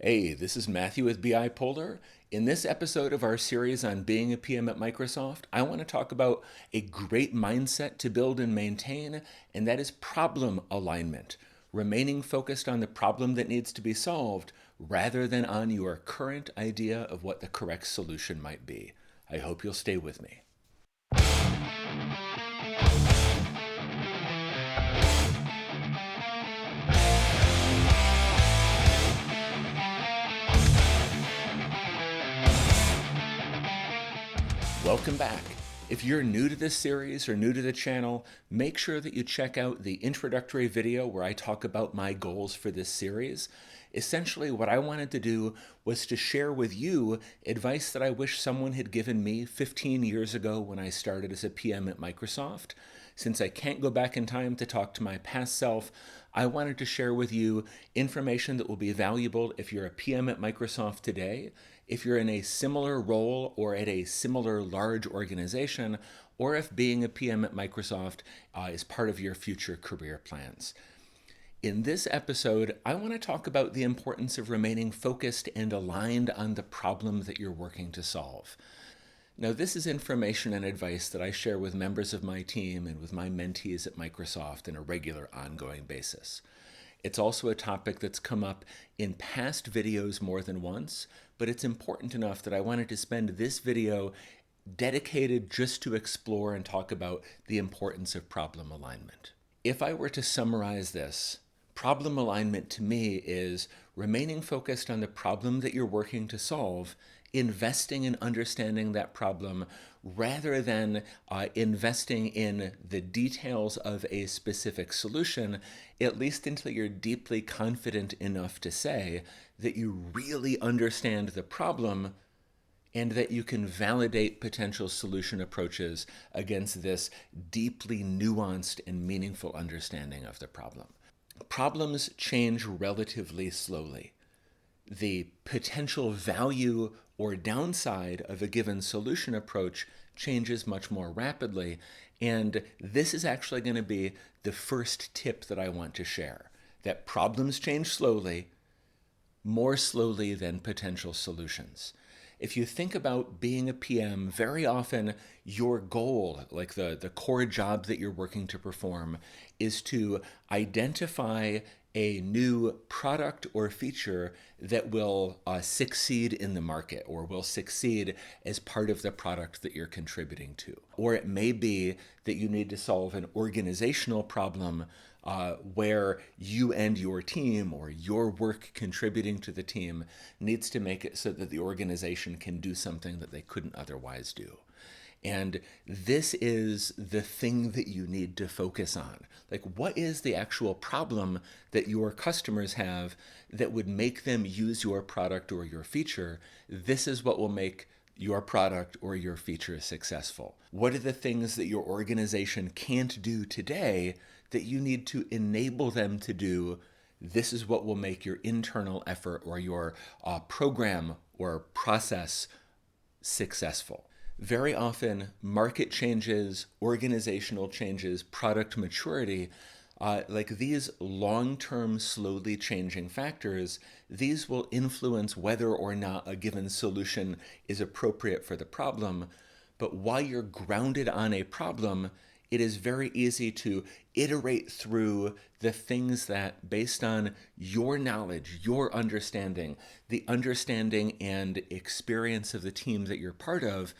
Hey, this is Matthew with BI Polar. In this episode of our series on being a PM at Microsoft, I want to talk about a great mindset to build and maintain, and that is problem alignment, remaining focused on the problem that needs to be solved rather than on your current idea of what the correct solution might be. I hope you'll stay with me. Welcome back. If you're new to this series or new to the channel, make sure that you check out the introductory video where I talk about my goals for this series. Essentially, what I wanted to do was to share with you advice that I wish someone had given me 15 years ago when I started as a PM at Microsoft. Since I can't go back in time to talk to my past self, I wanted to share with you information that will be valuable if you're a PM at Microsoft today, if you're in a similar role or at a similar large organization, or if being a PM at Microsoft is part of your future career plans. In this episode, I want to talk about the importance of remaining focused and aligned on the problem that you're working to solve. Now, this is information and advice that I share with members of my team and with my mentees at Microsoft on a regular, ongoing basis. It's also a topic that's come up in past videos more than once, but it's important enough that I wanted to spend this video dedicated just to explore and talk about the importance of problem alignment. If I were to summarize this, problem alignment to me is remaining focused on the problem that you're working to solve, investing in understanding that problem rather than investing in the details of a specific solution, at least until you're deeply confident enough to say that you really understand the problem and that you can validate potential solution approaches against this deeply nuanced and meaningful understanding of the problem. Problems change relatively slowly. The potential value or downside of a given solution approach changes much more rapidly, and this is actually going to be the first tip that I want to share, that problems change slowly, more slowly than potential solutions. If you think about being a PM, very often your goal, like the core job that you're working to perform, is to identify a new product or feature that will succeed in the market or will succeed as part of the product that you're contributing to. Or it may be that you need to solve an organizational problem where you and your team or your work contributing to the team needs to make it so that the organization can do something that they couldn't otherwise do. And this is the thing that you need to focus on. Like, what is the actual problem that your customers have that would make them use your product or your feature? This is what will make your product or your feature successful. What are the things that your organization can't do today that you need to enable them to do? This is what will make your internal effort or your program or process successful. Very often, market changes, organizational changes, product maturity, like these long-term, slowly changing factors, these will influence whether or not a given solution is appropriate for the problem. But while you're grounded on a problem, it is very easy to iterate through the things that, based on your knowledge, your understanding, the understanding and experience of the team that you're part of,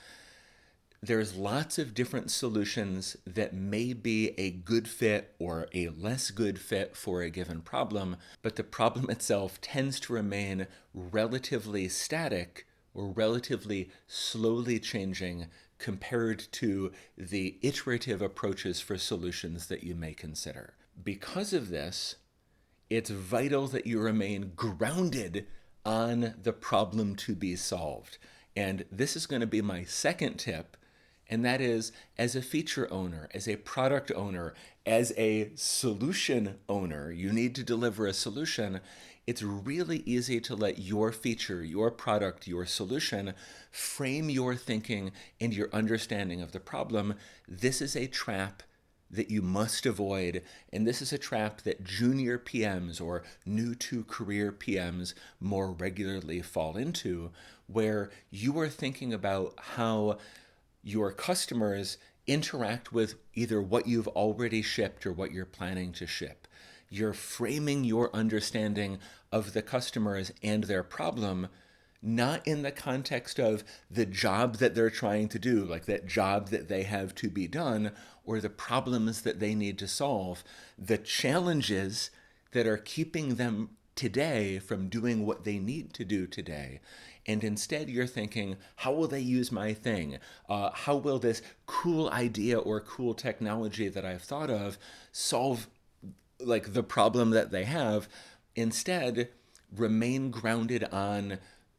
there's lots of different solutions that may be a good fit or a less good fit for a given problem, but the problem itself tends to remain relatively static or relatively slowly changing compared to the iterative approaches for solutions that you may consider. Because of this, it's vital that you remain grounded on the problem to be solved. And this is going to be my second tip, and that is, as a feature owner, as a product owner, as a solution owner, you need to deliver a solution. It's really easy to let your feature, your product, your solution frame your thinking and your understanding of the problem. This is a trap that you must avoid, and this is a trap that junior PMs or new to career PMs more regularly fall into, where you are thinking about how your customers interact with either what you've already shipped or what you're planning to ship. You're framing your understanding of the customers and their problem not in the context of the job that they're trying to do, like that job that they have to be done, or the problems that they need to solve, the challenges that are keeping them today from doing what they need to do today. And instead, you're thinking, how will they use my thing? How will this cool idea or cool technology that I've thought of solve like the problem that they have? Instead, remain grounded on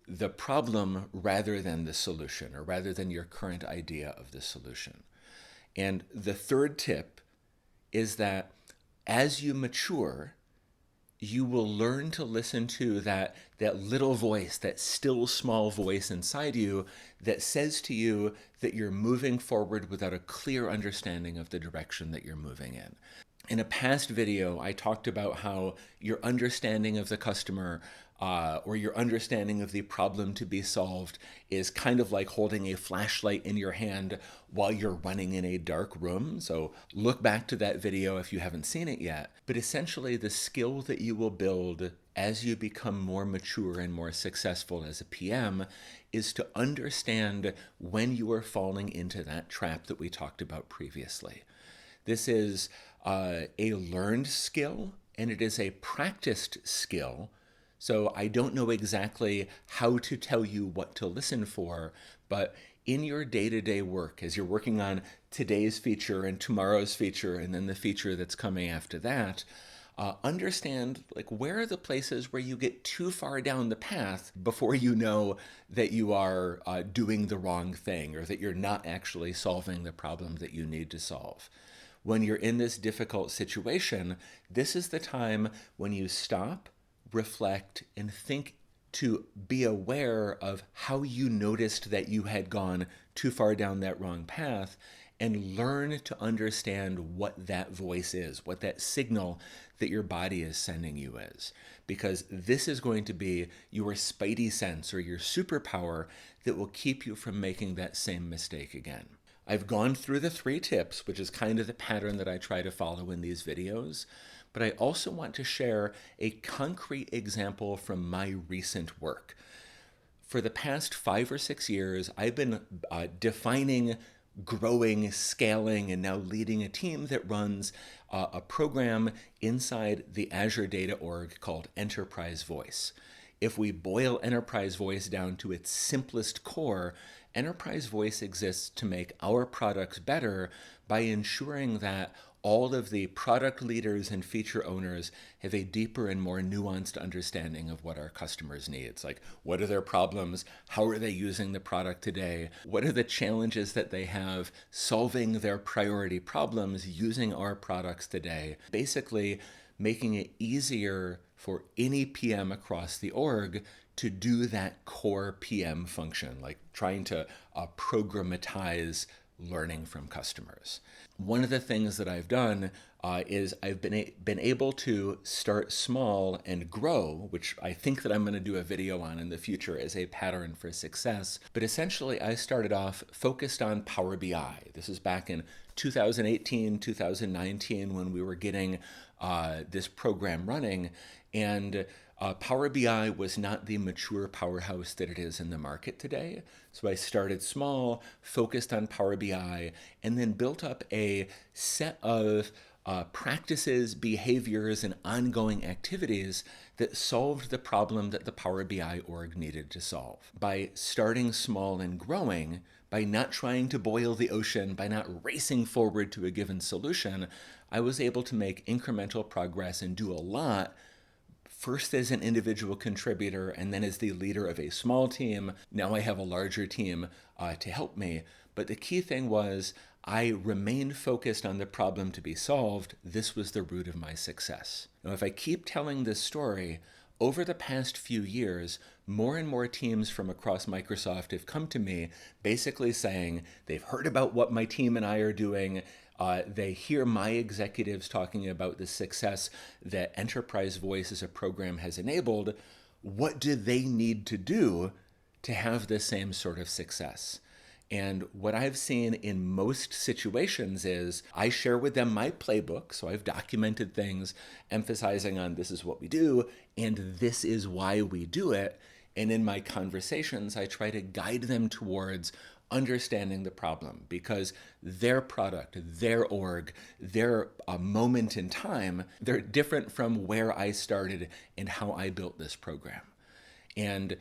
the problem rather than the solution, or rather than your current idea of the solution. And the third tip is that as you mature, you will learn to listen to that little voice, that still small voice inside you that says to you that you're moving forward without a clear understanding of the direction that you're moving in. In a past video, I talked about how your understanding of the customer or your understanding of the problem to be solved is kind of like holding a flashlight in your hand while you're running in a dark room. So look back to that video if you haven't seen it yet. But essentially, the skill that you will build as you become more mature and more successful as a PM is to understand when you are falling into that trap that we talked about previously. This is a learned skill, and it is a practiced skill. So I don't know exactly how to tell you what to listen for, but in your day-to-day work, as you're working on today's feature and tomorrow's feature and then the feature that's coming after that, understand like where are the places where you get too far down the path before you know that you are doing the wrong thing or that you're not actually solving the problem that you need to solve. When you're in this difficult situation, this is the time when you stop, reflect, and think to be aware of how you noticed that you had gone too far down that wrong path, and learn to understand what that voice is, what that signal that your body is sending you is. Because this is going to be your spidey sense or your superpower that will keep you from making that same mistake again. I've gone through the 3 tips, which is kind of the pattern that I try to follow in these videos, but I also want to share a concrete example from my recent work. For the past 5 or 6 years, I've been defining, growing, scaling, and now leading a team that runs a program inside the Azure Data Org called Enterprise Voice. If we boil Enterprise Voice down to its simplest core, Enterprise Voice exists to make our products better by ensuring that all of the product leaders and feature owners have a deeper and more nuanced understanding of what our customers need. It's like, what are their problems? How are they using the product today? What are the challenges that they have solving their priority problems using our products today? Basically, making it easier for any PM across the org to do that core PM function, like trying to programatize learning from customers. One of the things that I've done is I've been able to start small and grow, which I think that I'm going to do a video on in the future as a pattern for success. But essentially, I started off focused on Power BI. This is back in 2018, 2019, when we were getting this program running. And Power BI was not the mature powerhouse that it is in the market today. So I started small, focused on Power BI, and then built up a set of practices, behaviors, and ongoing activities that solved the problem that the Power BI org needed to solve. By starting small and growing, by not trying to boil the ocean, by not racing forward to a given solution, I was able to make incremental progress and do a lot, first as an individual contributor and then as the leader of a small team. Now I have a larger team to help me. But the key thing was I remained focused on the problem to be solved. This was the root of my success. Now, if I keep telling this story, over the past few years, more and more teams from across Microsoft have come to me basically saying they've heard about what my team and I are doing. They hear my executives talking about the success that Enterprise Voice as a program has enabled. What do they need to do to have the same sort of success? And what I've seen in most situations is I share with them my playbook. So I've documented things emphasizing on this is what we do and this is why we do it. And in my conversations, I try to guide them towards understanding the problem because their product, their org, their moment in time, they're different from where I started and how I built this program. And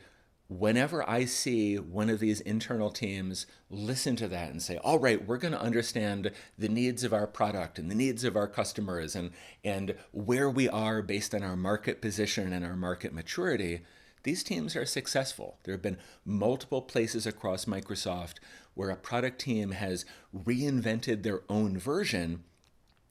whenever I see one of these internal teams listen to that and say, all right, we're going to understand the needs of our product and the needs of our customers and where we are based on our market position and our market maturity, these teams are successful. There have been multiple places across Microsoft where a product team has reinvented their own version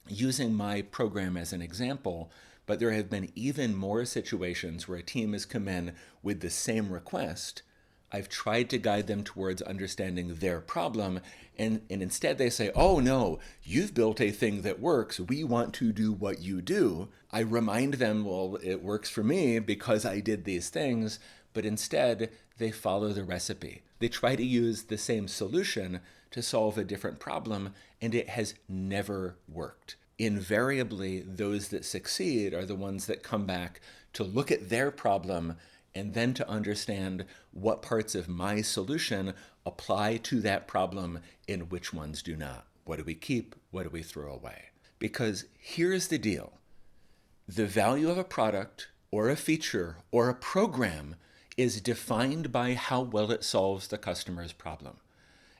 using my program as an example, but there have been even more situations where a team has come in with the same request. I've tried to guide them towards understanding their problem, and instead they say, oh no, you've built a thing that works. We want to do what you do. I remind them, well, it works for me because I did these things, but instead they follow the recipe. They try to use the same solution to solve a different problem, and it has never worked. Invariably, those that succeed are the ones that come back to look at their problem and then to understand what parts of my solution apply to that problem and which ones do not. What do we keep? What do we throw away? Because here's the deal. The value of a product or a feature or a program is defined by how well it solves the customer's problem.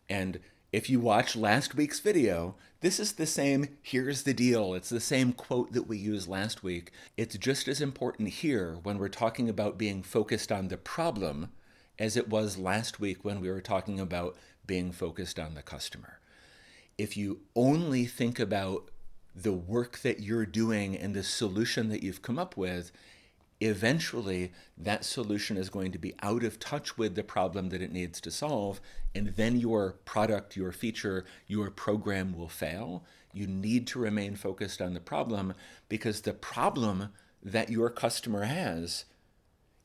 And if you watch last week's video, this is the same, here's the deal. It's the same quote that we used last week. It's just as important here when we're talking about being focused on the problem as it was last week when we were talking about being focused on the customer. If you only think about the work that you're doing and the solution that you've come up with, eventually that solution is going to be out of touch with the problem that it needs to solve, and then your product, your feature, your program will fail. You need to remain focused on the problem because the problem that your customer has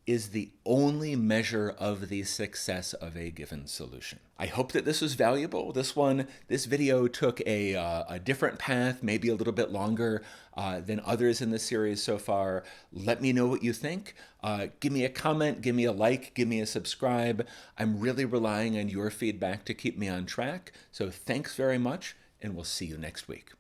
is the only measure of the success of a given solution. I hope that this was valuable. This video took a different path, maybe a little bit longer than others in the series so far. Let me know what you think. Give me a comment, give me a like, give me a subscribe. I'm really relying on your feedback to keep me on track. So thanks very much, and we'll see you next week.